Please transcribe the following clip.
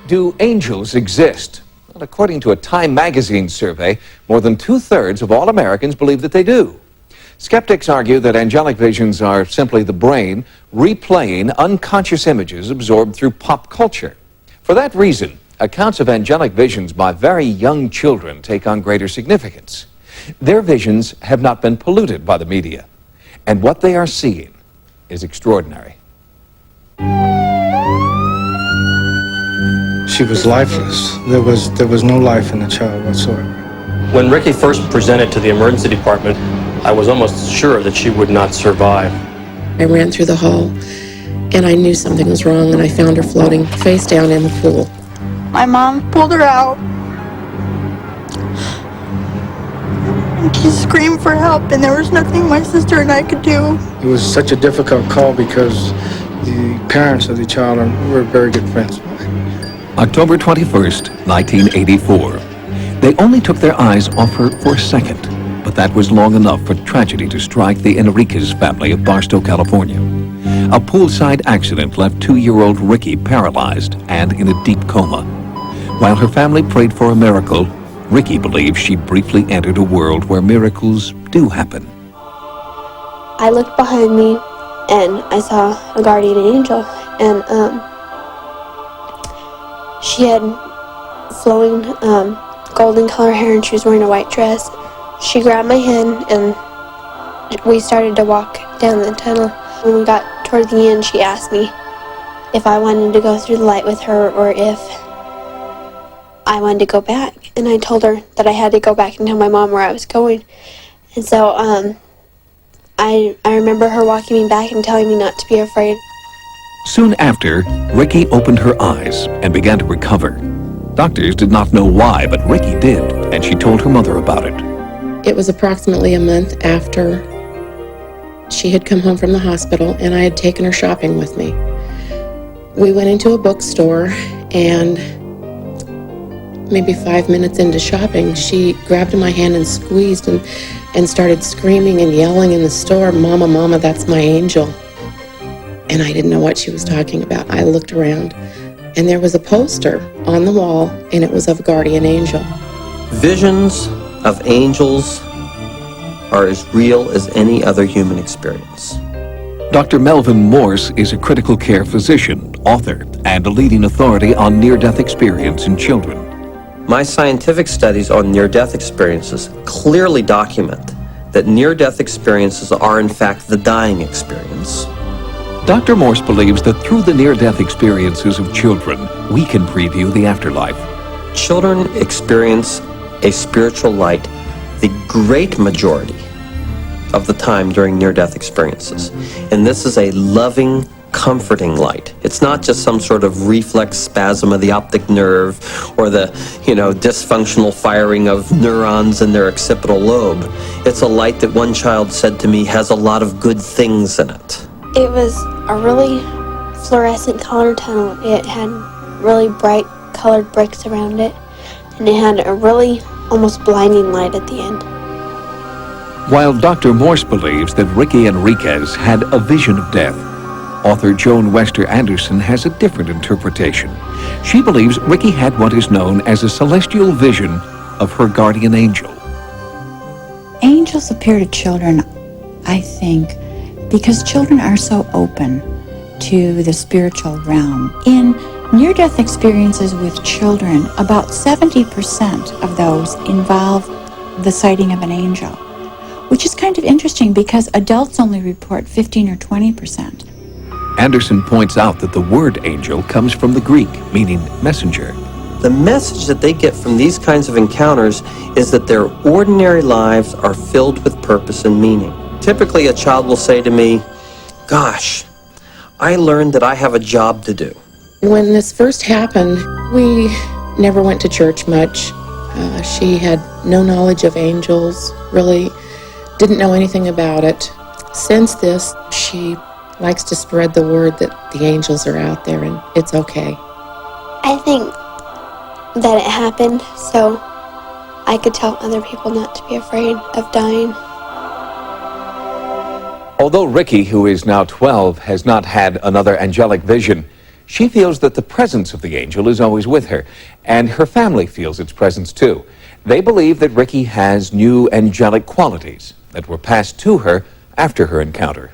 Do angels exist? Well, according to a Time magazine survey, more than 2/3 of all Americans believe that they do. Skeptics argue that angelic visions are simply the brain replaying unconscious images absorbed through pop culture. For that reason, accounts of angelic visions by very young children take on greater significance. Their visions have not been polluted by the media, and what they are seeing is extraordinary. She was lifeless. There was no life in the child whatsoever. When Ricky first presented to the emergency department, I was almost sure that she would not survive. I ran through the hall, and I knew something was wrong, and I found her floating face down in the pool. My mom pulled her out, and she screamed for help, and there was nothing my sister and I could do. It was such a difficult call because the parents of the child were very good friends. October 21st, 1984. They only took their eyes off her for a second, but that was long enough for tragedy to strike the Enriquez family of Barstow, California. A poolside accident left 2-year-old Ricky paralyzed and in a deep coma. While her family prayed for a miracle, Ricky believes she briefly entered a world where miracles do happen. I looked behind me and I saw a guardian angel, and she had flowing golden color hair and she was wearing a white dress. She grabbed my hand and we started to walk down the tunnel. When we got toward the end, she asked me if I wanted to go through the light with her or if I wanted to go back. And I told her that I had to go back and tell my mom where I was going. And so I remember her walking me back and telling me not to be afraid. Soon after, Ricky opened her eyes and began to recover. Doctors did not know why, but Ricky did, and she told her mother about it. It was approximately a month after she had come home from the hospital, and I had taken her shopping with me. We went into a bookstore, and maybe 5 minutes into shopping, she grabbed my hand and squeezed and started screaming and yelling in the store, "Mama, Mama, that's my angel." And I didn't know what she was talking about. I looked around, and there was a poster on the wall, and it was of a guardian angel. Visions of angels are as real as any other human experience. Dr. Melvin Morse is a critical care physician, author, and a leading authority on near-death experience in children. My scientific studies on near-death experiences clearly document that near-death experiences are in fact the dying experience. Dr. Morse believes that through the near-death experiences of children, we can preview the afterlife. Children experience a spiritual light the great majority of the time during near-death experiences. And this is a loving, comforting light. It's not just some sort of reflex spasm of the optic nerve or the, dysfunctional firing of neurons in their occipital lobe. It's a light that one child said to me has a lot of good things in it. It was a really fluorescent color tunnel. It had really bright colored bricks around it, and it had a really almost blinding light at the end. While Dr. Morse believes that Ricky Enriquez had a vision of death, author Joan Wester Anderson has a different interpretation. She believes Ricky had what is known as a celestial vision of her guardian angel. Angels appear to children, I think, because children are so open to the spiritual realm. In near-death experiences with children, about 70% of those involve the sighting of an angel, which is kind of interesting because adults only report 15 or 20%. Anderson points out that the word angel comes from the Greek, meaning messenger. The message that they get from these kinds of encounters is that their ordinary lives are filled with purpose and meaning. Typically, a child will say to me, "Gosh, I learned that I have a job to do." When this first happened, we never went to church much. She had no knowledge of angels, really didn't know anything about it. Since this, she likes to spread the word that the angels are out there and it's okay. I think that it happened so I could tell other people not to be afraid of dying. Although Ricky, who is now 12, has not had another angelic vision, She feels that the presence of the angel is always with her, and her family feels its presence too. They believe that Ricky has new angelic qualities that were passed to her after her encounter.